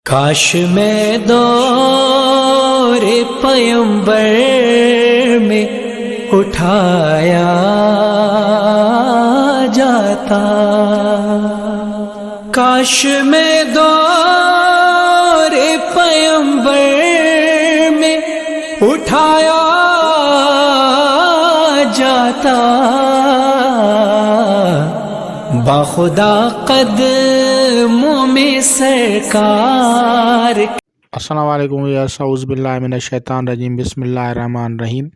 کاش میں دور پیمبر میں اٹھایا جاتا، کاش میں دور پیمبر میں اٹھایا جاتا، باخدا قدموں میں سرکار۔ السلام علیکم، اعوذ باللہ من الشیطان الرجیم، بسم اللہ الرحمن الرحیم۔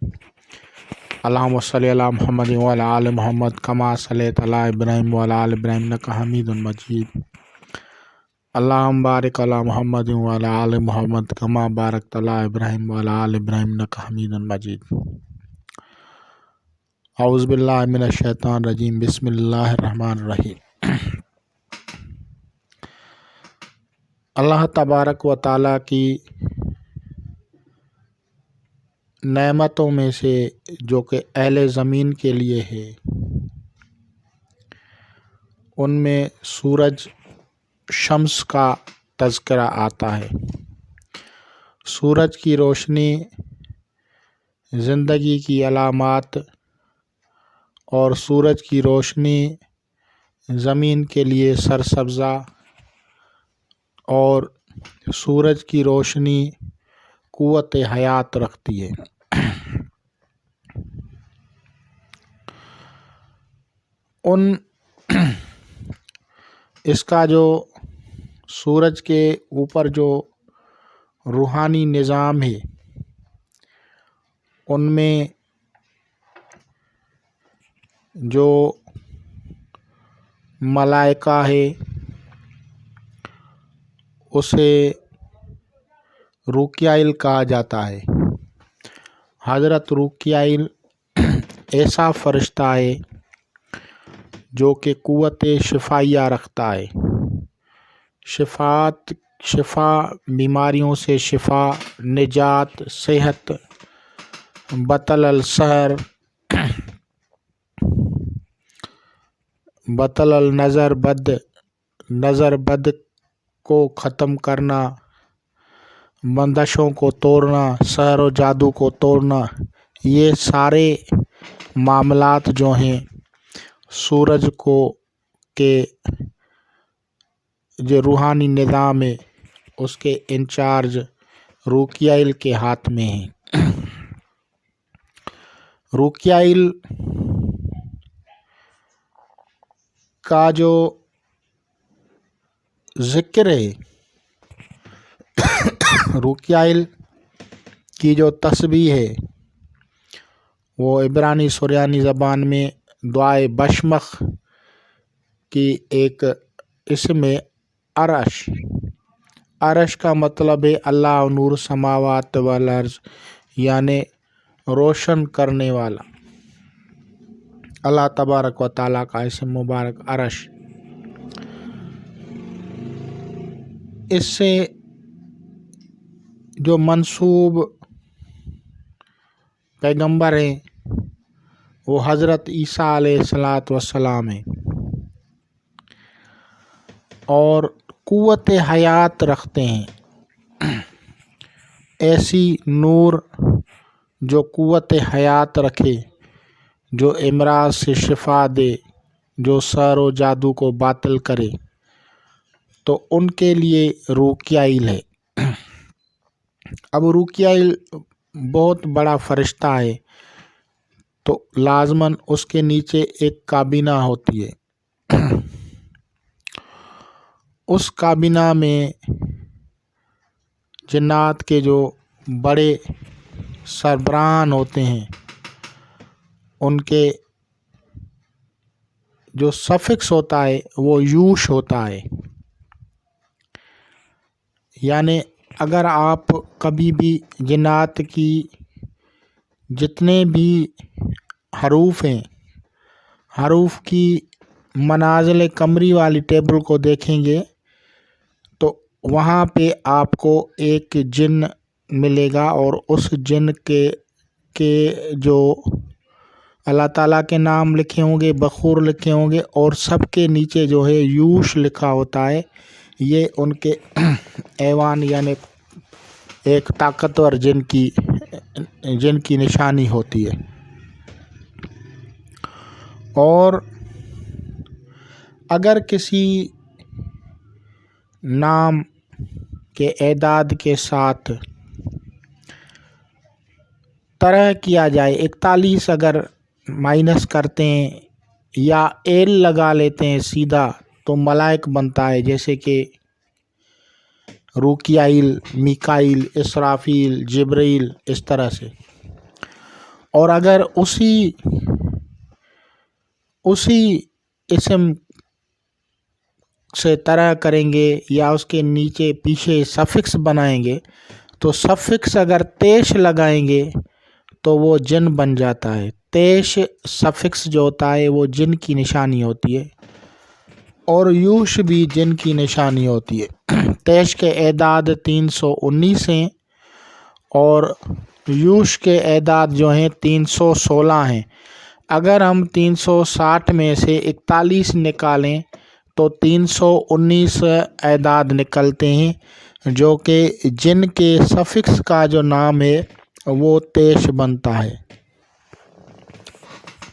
اللہم صلی علی محمد وعلی آل محمد کما صلیت علی ابراہیم وعلی آل ابراہیم انک حمید مجید۔ اللہم بارک علی محمد وعلی آل محمد کما بارکت علی ابراہیم وعلی آل ابراہیم انک حمید مجید۔ اعوذ باللہ من الشیطان الرجیم، بسم اللہ الرحمن الرحیم۔ اللہ تبارک و تعالیٰ کی نعمتوں میں سے جو کہ اہل زمین کے لیے ہے، ان میں سورج شمس کا تذکرہ آتا ہے۔ سورج کی روشنی زندگی کی علامات اور سورج کی روشنی زمین کے لیے سرسبزہ اور سورج کی روشنی قوت حیات رکھتی ہے۔ اس کا جو سورج کے اوپر جو روحانی نظام ہے، ان میں جو ملائکہ ہے اسے روکیائل کہا جاتا ہے۔ حضرت روکیائل ایسا فرشتہ ہے جو کہ قوت شفائیہ رکھتا ہے، شفا بیماریوں سے شفا، نجات، صحت، بطل السحر، بطل النظر، نظر بد کو ختم کرنا، بندشوں کو توڑنا، سحر و جادو کو توڑنا، یہ سارے معاملات جو ہیں سورج کو کے جو روحانی نظام ہے اس کے انچارج روکیائل کے ہاتھ میں ہیں۔ روکیائل کا جو ذکر ہے، روکیائل کی جو تسبیح ہے، وہ عبرانی سریانی زبان میں دعائے بشمخ کی ایک اسم ہے، عرش کا مطلب ہے اللہ نور سماوات والارض، یعنی روشن کرنے والا۔ اللہ تبارک و تعالیٰ کا اسم مبارک عرش۔ اس سے جو منسوب پیغمبر ہیں وہ حضرت عیسیٰ علیہ السلام ہیں، اور قوت حیات رکھتے ہیں۔ ایسی نور جو قوت حیات رکھے، جو امراض سے شفا دے، جو سحر و جادو کو باطل کرے، تو ان کے لیے روکیائل ہے۔ اب روکیائل بہت بڑا فرشتہ ہے تو لازماً اس کے نیچے ایک کابینہ ہوتی ہے۔ اس کابینہ میں جنات کے جو بڑے سربراہان ہوتے ہیں، ان کے جو سفکس ہوتا ہے وہ یوش ہوتا ہے، یعنی اگر آپ کبھی بھی جنات کی جتنے بھی حروف ہیں، حروف کی منازل قمری والی ٹیبل کو دیکھیں گے تو وہاں پہ آپ کو ایک جن ملے گا، اور اس جن کے جو اللہ تعالیٰ کے نام لکھے ہوں گے، بخور لکھے ہوں گے، اور سب کے نیچے جو ہے یوش لکھا ہوتا ہے، یہ ان کے ایوان یعنی ایک طاقتور جن کی نشانی ہوتی ہے۔ اور اگر کسی نام کے اعداد کے ساتھ طرح کیا جائے، 41 اگر مائنس کرتے ہیں یا ایل لگا لیتے ہیں سیدھا تو ملائک بنتا ہے، جیسے کہ روکیائل، میکائیل، اسرافیل، جبرائیل، اس طرح سے۔ اور اگر اسی اسم سے طرح کریں گے یا اس کے نیچے پیچھے سفکس بنائیں گے تو سفکس اگر تیش لگائیں گے تو وہ جن بن جاتا ہے۔ تیش سفکس جو ہوتا ہے وہ جن کی نشانی ہوتی ہے، اور یوش بھی جن کی نشانی ہوتی ہے۔ تیش کے اعداد 319 ہیں اور یوش کے اعداد جو ہیں 316 ہیں۔ اگر ہم 360 میں سے 41 نکالیں تو 319 اعداد نکلتے ہیں، جو کہ جن کے سفکس کا جو نام ہے وہ تیش بنتا ہے۔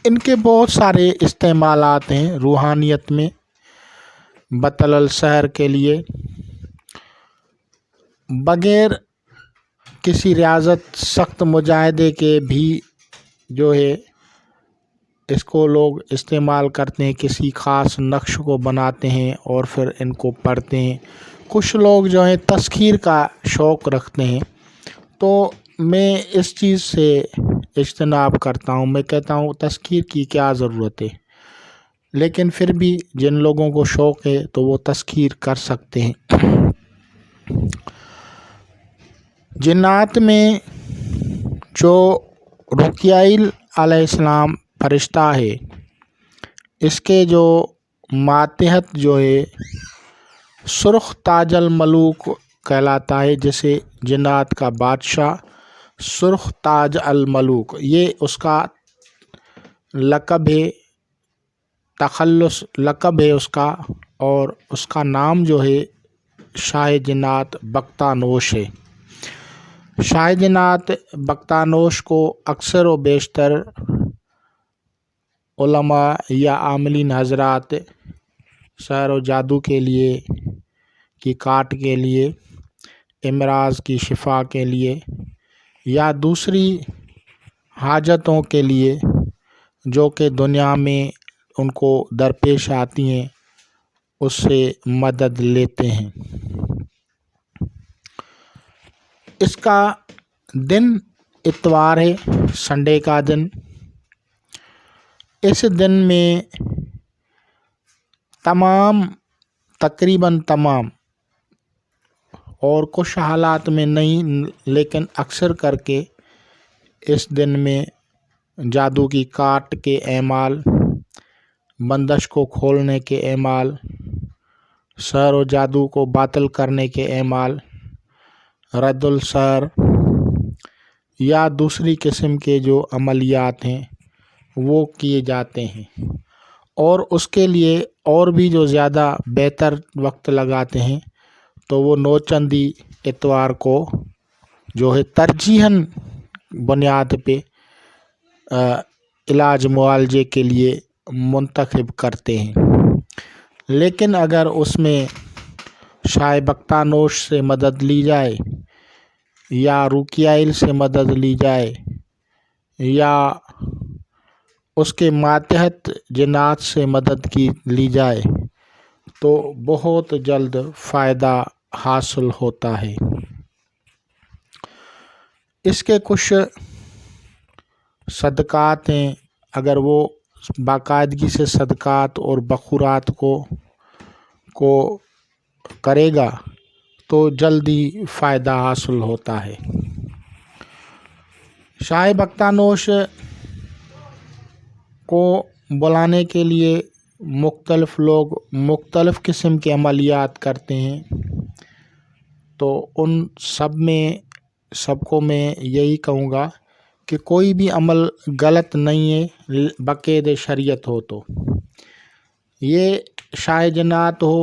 ان کے بہت سارے استعمالات ہیں روحانیت میں، بطل السحر کے لیے، بغیر کسی ریاضت سخت مجاہدے کے بھی جو ہے اس کو لوگ استعمال کرتے ہیں، کسی خاص نقش کو بناتے ہیں اور پھر ان کو پڑھتے ہیں۔ کچھ لوگ جو ہیں تذکیر کا شوق رکھتے ہیں، تو میں اس چیز سے اجتناب کرتا ہوں۔ میں کہتا ہوں تذکیر کی کیا ضرورت ہے، لیکن پھر بھی جن لوگوں کو شوق ہے تو وہ تذکیر کر سکتے ہیں۔ جنات میں جو روکیائل علیہ السلام فرشتہ ہے، اس کے جو ماتحت جو ہے سرخ تاج الملوک کہلاتا ہے، جسے جنات کا بادشاہ سرخ تاج الملوک، یہ اس کا لقب ہے، تخلص لقب ہے اس کا، اور اس کا نام جو ہے شاہ جنات بختانوش ہے۔ شاہ جنات بختانوش کو اکثر و بیشتر علماء یا عاملین حضرات سحر و جادو کے لیے، کی کاٹ کے لیے، امراض کی شفا کے لیے یا دوسری حاجتوں کے لیے جو کہ دنیا میں ان کو درپیش آتی ہیں، اس سے مدد لیتے ہیں۔ اس کا دن اتوار ہے، سنڈے کا دن۔ اس دن میں تقریباً تمام، اور کچھ حالات میں نہیں لیکن اکثر کر کے اس دن میں جادو کی کاٹ کے اعمال، بندش کو کھولنے کے اعمال، سحر و جادو کو باطل کرنے کے اعمال، رد السحر یا دوسری قسم کے جو عملیات ہیں وہ کیے جاتے ہیں۔ اور اس کے لیے اور بھی جو زیادہ بہتر وقت لگاتے ہیں تو وہ نوچندی اتوار کو جو ہے ترجیحاً بنیاد پہ علاج معالجے کے لیے منتخب کرتے ہیں۔ لیکن اگر اس میں شاہ بختانوش سے مدد لی جائے یا روکیائل سے مدد لی جائے یا اس کے ماتحت جنات سے مدد لی جائے تو بہت جلد فائدہ حاصل ہوتا ہے۔ اس کے کچھ صدقات ہیں، اگر وہ باقاعدگی سے صدقات اور بخورات کو کرے گا تو جلدی فائدہ حاصل ہوتا ہے۔ شاہ بختانوش کو بلانے کے لیے مختلف لوگ مختلف قسم کے عملیات کرتے ہیں، تو ان سب کو میں یہی کہوں گا کہ کوئی بھی عمل غلط نہیں ہے بقید شریعت ہو۔ تو یہ شاہ جنات ہو،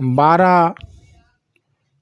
12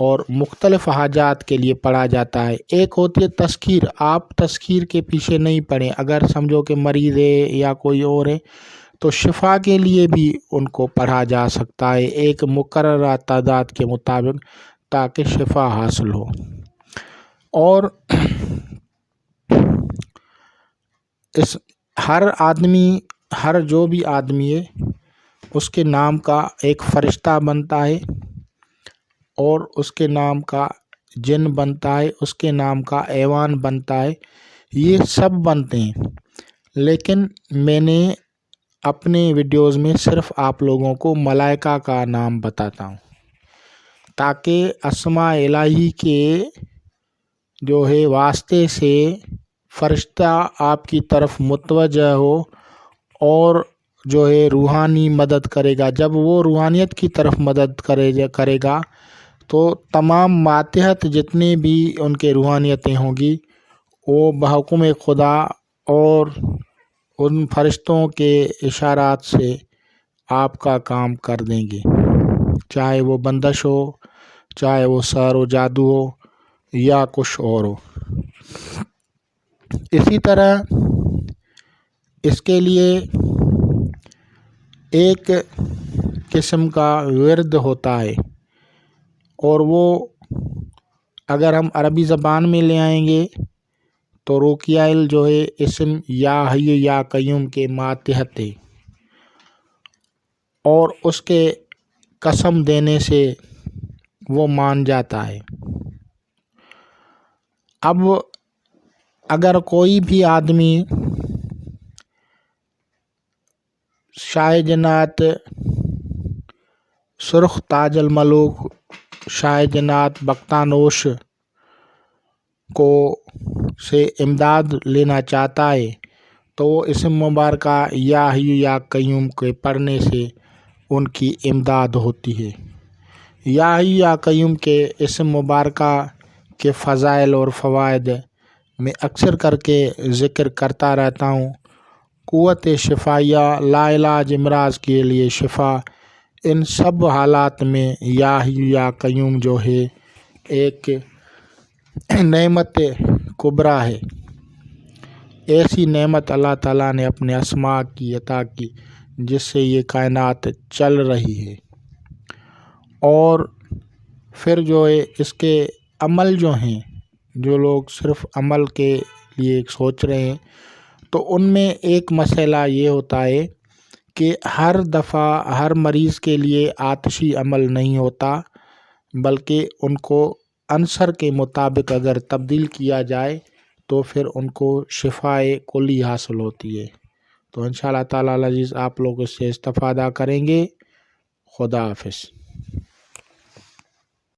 اور مختلف حاجات کے لیے پڑھا جاتا ہے۔ ایک ہوتی ہے تذکیر، آپ تذکیر کے پیچھے نہیں پڑھیں، اگر سمجھو کہ مریض ہے یا کوئی اور ہے تو شفا کے لیے بھی ان کو پڑھا جا سکتا ہے ایک مقررہ تعداد کے مطابق، تاکہ شفا حاصل ہو۔ اور اس ہر جو بھی آدمی ہے اس کے نام کا ایک فرشتہ بنتا ہے، اور اس کے نام کا جن بنتا ہے، اس کے نام کا ایوان بنتا ہے، یہ سب بنتے ہیں۔ لیکن میں نے اپنے ویڈیوز میں صرف آپ لوگوں کو ملائکہ کا نام بتاتا ہوں، تاکہ اسماء الہی کے جو ہے واسطے سے فرشتہ آپ کی طرف متوجہ ہو اور جو ہے روحانی مدد کرے گا۔ جب وہ روحانیت کی طرف مدد کرے گا تو تمام ماتحت جتنے بھی ان کے روحانیتیں ہوں گی وہ بحکم خدا اور ان فرشتوں کے اشارات سے آپ کا کام کر دیں گے، چاہے وہ بندش ہو، چاہے وہ سحر و جادو ہو یا کچھ اور ہو۔ اسی طرح اس کے لیے ایک قسم کا ورد ہوتا ہے، اور وہ اگر ہم عربی زبان میں لے آئیں گے تو روکیائل جو ہے اسم یا حی یا قیوم کے ماتحت ہے، اور اس کے قسم دینے سے وہ مان جاتا ہے۔ اب اگر کوئی بھی آدمی شاہ جنات سرخ تاج الملوک شاہ جنات بختانوش کو سے امداد لینا چاہتا ہے تو وہ اسم مبارکہ یا حی یا قیوم کے پڑھنے سے ان کی امداد ہوتی ہے۔ یا حی یا قیوم کے اسم مبارکہ کے فضائل اور فوائد میں اکثر کر کے ذکر کرتا رہتا ہوں۔ قوت شفائیہ، لا علاج امراض کے لیے شفا، ان سب حالات میں یا حی یا قیوم جو ہے ایک نعمت کبریٰ ہے۔ ایسی نعمت اللہ تعالیٰ نے اپنے اسماء کی عطا کی جس سے یہ کائنات چل رہی ہے۔ اور پھر جو ہے اس کے عمل جو ہیں، جو لوگ صرف عمل کے لیے سوچ رہے ہیں، تو ان میں ایک مسئلہ یہ ہوتا ہے کہ ہر دفعہ ہر مریض کے لیے آتشی عمل نہیں ہوتا، بلکہ ان کو عنصر کے مطابق اگر تبدیل کیا جائے تو پھر ان کو شفائے کلی حاصل ہوتی ہے۔ تو انشاءاللہ تعالیٰ العزیز آپ لوگ اس سے استفادہ کریں گے۔ خدا حافظ۔